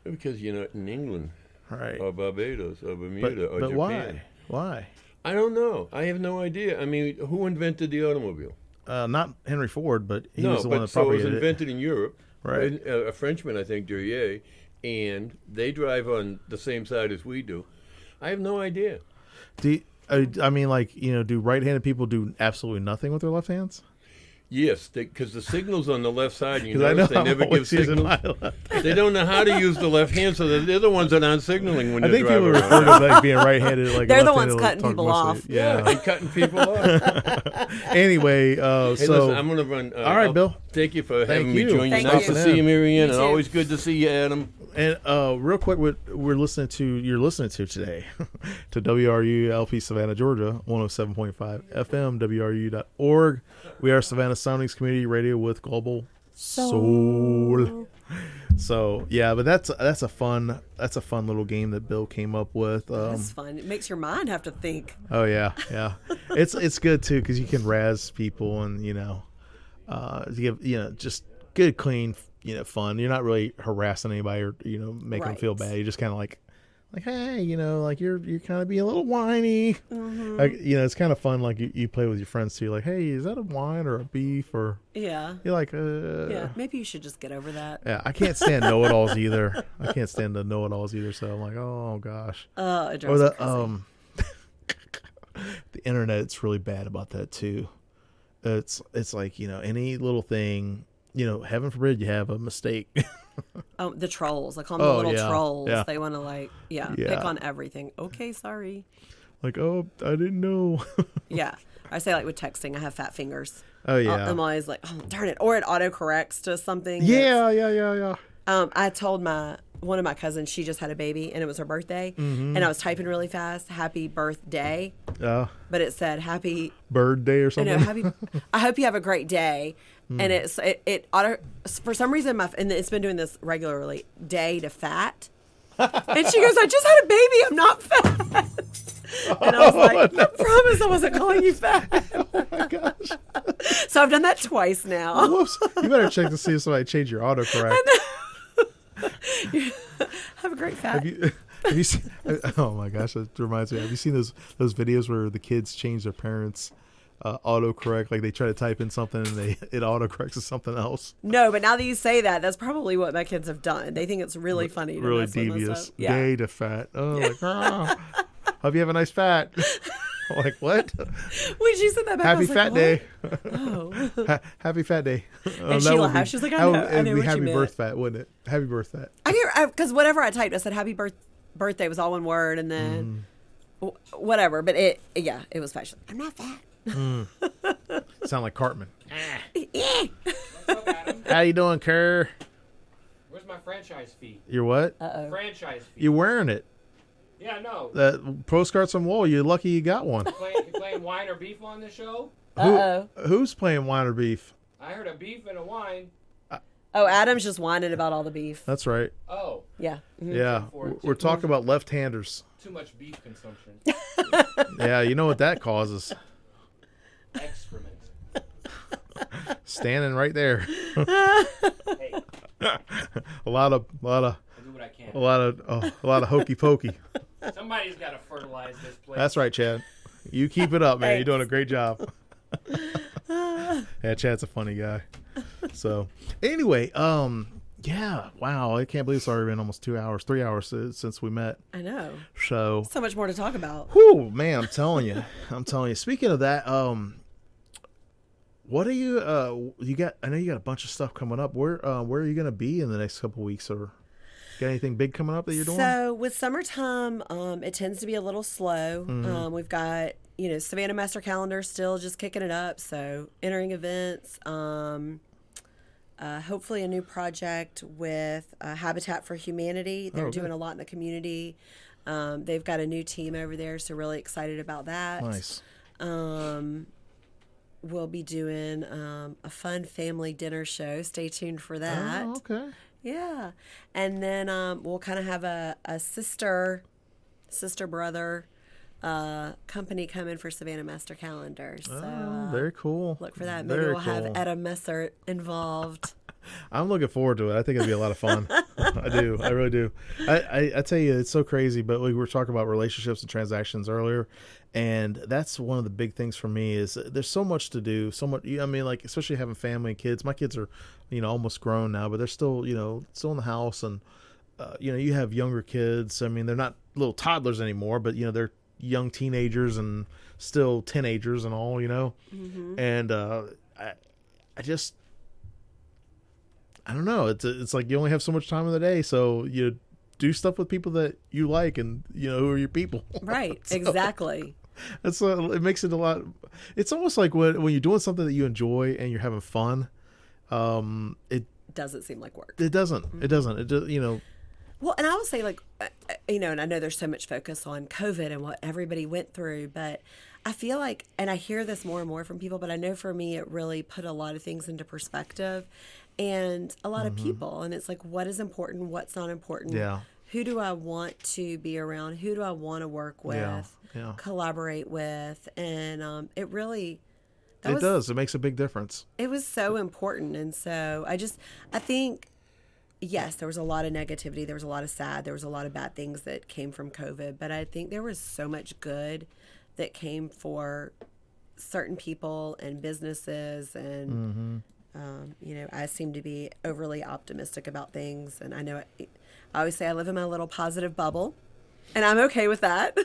Because you're not in England, right? Or Barbados, or Bermuda, or but Japan. Why? I don't know. I have no idea. I mean, who invented the automobile? Not Henry Ford, but he was the one that so it was propagated invented in Europe. Right. A Frenchman, I think, Durier, and they drive on the same side as we do. I have no idea. I mean, like, do right-handed people do absolutely nothing with their left hands? Yes, because the signal's on the left side. You 'Cause I notice know they never I'm give always using signals. my left. They don't know how to use the left hand, so they're the ones that aren't signaling when I you're think people driving refer around. to like being right-handed, like They're the left-handed, ones like, cutting talk people mostly. off. Yeah, and cutting people off. Anyway, Hey, so listen, I'm going to run. all right, Bill. Thank you for having Thank me you. join you. Thank Nice you. to see you, Marianne, You and too. always good to see you, Adam. And real quick, what you're listening to today to WRU LP Savannah, Georgia, 107.5 FM, WRU.org. We are Savannah Soundings Community Radio with Global Soul. So yeah, but that's a fun little game that Bill came up with. That's fun. It makes your mind have to think. Oh yeah. It's good too because you can razz people and give just good, clean, fun. You're not really harassing anybody or making them feel bad. You're just kind of like hey, like you're kind of being a little whiny. Mm-hmm. Like it's kind of fun. Like you play with your friends too. Like, hey, is that a wine or a beef or? Yeah. You're like, Yeah. Maybe you should just get over that. Yeah, I can't stand know-it-alls either. I can't stand the know-it-alls either. So I'm like, oh gosh. It drives me crazy. The internet's really bad about that too. It's like any little thing. Heaven forbid you have a mistake. Oh, the trolls. I call them the little trolls. Yeah. They want to pick on everything. Okay, sorry. Like, oh, I didn't know. Yeah. I say like with texting, I have fat fingers. Oh yeah. I'm always like, oh, darn it. Or it autocorrects to something. Yeah. I told one of my cousins, she just had a baby and it was her birthday. Mm-hmm. And I was typing really fast, happy birthday. Yeah. But it said happy Bird day or something. I hope you have a great day. And it auto, for some reason, and it's been doing this regularly, day to fat. And she goes, I just had a baby. I'm not fat. And I was like, I promise I wasn't calling you fat. Oh my gosh. So I've done that twice now. Whoops. You better check to see if somebody changed your autocorrect. Have a great fat. Have you seen, oh my gosh, that reminds me. Have you seen those videos where the kids change their parents' autocorrect? Like they try to type in something and it autocorrects to something else. No, but now that you say that, that's probably what my kids have done. They think it's really funny. To Really mess with devious. myself. Yeah. Day to fat. Oh, like, hope you have a nice fat. Like what? When she said that back, I Happy was fat like, day. Oh. Happy fat day. And she laughed. She's like, I know. I know what you happy meant. birth fat, wouldn't it? Happy birth fat. Because whatever I typed, I said happy birthday was all one word, and then whatever. But it was fat. She's like, I'm not fat. Sound like Cartman. What's up, Adam? How you doing, Kerr? Where's my franchise fee? You're what? Franchise fee. You're wearing it. Yeah, no. That postcards on wall. You're lucky you got one. You playing wine or beef on this show? Who's playing wine or beef? I heard a beef and a wine. Oh, Adam's just whining about all the beef. That's right. Oh, Yeah. Mhm. Yeah, we're talking about left-handers. too much beef consumption. Yeah, you know what that causes. Excrement. Standing right there. Hey, a lot of I do what I can. a lot of hokey pokey. Somebody's got to fertilize this place. That's right, Chad. You keep it up, man. You're doing a great job. Yeah, Chad's a funny guy. So, anyway, yeah, wow, I can't believe it's already been almost 3 hours since we met. I know. So, So much more to talk about. whew, man, I'm telling you. Speaking of that, what are you got? I know you got a bunch of stuff coming up. Where are you going to be in the next couple of weeks, or got anything big coming up that you're doing? So with summertime, it tends to be a little slow. Mm-hmm. We've got, Savannah Master Calendar still just kicking it up. So entering events, hopefully a new project with Habitat for Humanity. They're doing a lot in the community. They've got a new team over there, so really excited about that. Nice. We'll be doing a fun family dinner show. Stay tuned for that. Oh, okay. Yeah. And then we'll kind of have a sister brother company coming for Savannah Master Calendar. So Very cool. look for that. Maybe Very we'll have cool. Etta Messer involved. I'm looking forward to it. I think it'll be a lot of fun. I I do. I really do. I tell you, it's so crazy. But we were talking about relationships and transactions earlier, and that's one of the big things for me is there's so much to do. So much. I mean, like especially having family and kids. My kids are, almost grown now, but they're still, still in the house, and you have younger kids. I mean, they're not little toddlers anymore, but they're young teenagers and still teenagers and all. Mm-hmm. And I don't know. It's like you only have so much time in the day, so you do stuff with people that you like, and who are your people. Right. So, exactly. That's it makes it a lot. It's almost like when you're doing something that you enjoy and you're having fun. It doesn't seem like work. It doesn't. Mm-hmm. It doesn't. Well, and I will say, like, and I know there's so much focus on COVID and what everybody went through, but I feel like, and I hear this more and more from people, but I know for me, it really put a lot of things into perspective and a lot of people. And it's like, what is important? What's not important? Yeah. Who do I want to be around? Who do I want to work with, collaborate with? And it really... It does. It makes a big difference. It was so important. And so I think, yes, there was a lot of negativity. There was a lot of sad. There was a lot of bad things that came from COVID. But I think there was so much good that came for certain people and businesses. And, I seem to be overly optimistic about things. And I know I always say I live in my little positive bubble. And I'm okay with that.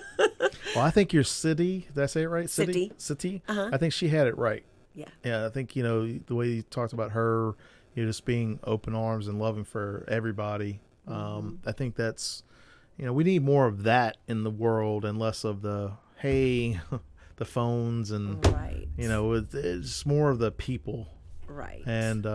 Well, I think your city, did I say it right? City. Uh-huh. I think she had it right. Yeah. Yeah, I think, the way you talked about her, just being open arms and loving for everybody. I think that's, we need more of that in the world and less of the, hey, the phones and, right. It's more of the people. Right. And,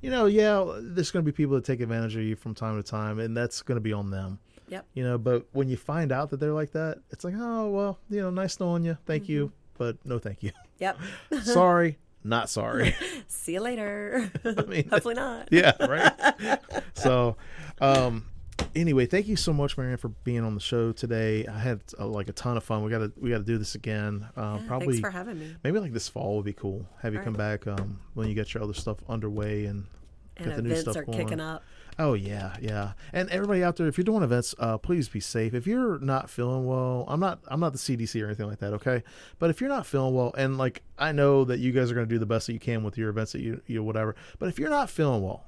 there's going to be people that take advantage of you from time to time, and that's going to be on them. Yep. But when you find out that they're like that, it's like, oh, well, nice knowing you. Thank you. But no, thank you. Yep. Sorry. Not sorry. See you later. I mean, hopefully not. Yeah. Right. So, anyway, thank you so much, Marianne, for being on the show today. I had a ton of fun. We got to do this again. Probably. Thanks for having me. Maybe like this fall would be cool. Have you come back when you get your other stuff underway and get the new stuff events are going. kicking up. Oh, yeah. And everybody out there, if you're doing events, please be safe. If you're not feeling well, I'm not the CDC or anything like that, okay? But if you're not feeling well, and like I know that you guys are going to do the best that you can with your events that you whatever, but if you're not feeling well,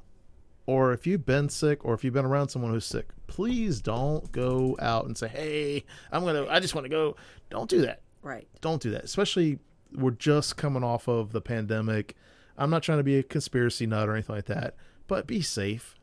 or if you've been sick, or if you've been around someone who's sick, please don't go out and say, hey, I just want to go. Don't do that. Right. Don't do that. Especially we're just coming off of the pandemic. I'm not trying to be a conspiracy nut or anything like that, but be safe.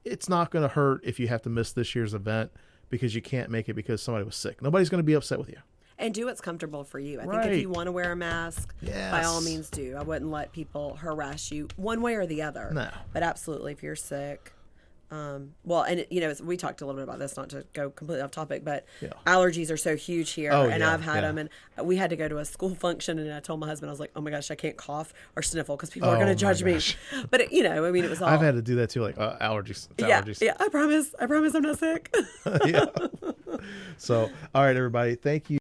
It's not going to hurt if you have to miss this year's event because you can't make it because somebody was sick. Nobody's going to be upset with you. And do what's comfortable for you. I Right. think if you want to wear a mask, Yes. by all means do. I wouldn't let people harass you one way or the other. No. But absolutely, if you're sick. Well, and we talked a little bit about this, not to go completely off topic, but allergies are so huge here, and I've had them, and we had to go to a school function, and I told my husband, I was like, oh my gosh, I can't cough or sniffle because people are going to judge me. But it was all. I've had to do that too, like allergies. Allergies. Yeah. I promise, I'm not sick. Yeah. So, all right, everybody, thank you.